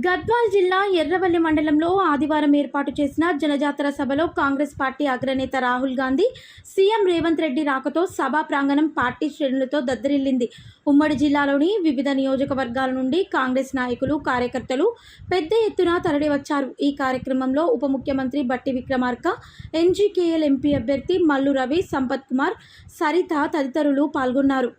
గద్వాల్ జిల్లా ఎర్రవల్లి మండలంలో ఆదివారం ఏర్పాటు చేసిన జనజాతర సభలో కాంగ్రెస్ పార్టీ అగ్రనేత రాహుల్ గాంధీ, సీఎం రేవంత్ రెడ్డి రాకతో సభా ప్రాంగణం పార్టీ శ్రేణులతో దద్దరిల్లింది. ఉమ్మడి జిల్లాలోని వివిధ నియోజకవర్గాల నుండి కాంగ్రెస్ నాయకులు, కార్యకర్తలు పెద్ద ఎత్తున తరలివచ్చారు. ఈ కార్యక్రమంలో ఉప ముఖ్యమంత్రి బట్టి విక్రమార్క, ఎన్జీకేఎల్ ఎంపీ అభ్యర్థి మల్లు రవి, సంపత్ కుమార్, సరిత తదితరులు పాల్గొన్నారు.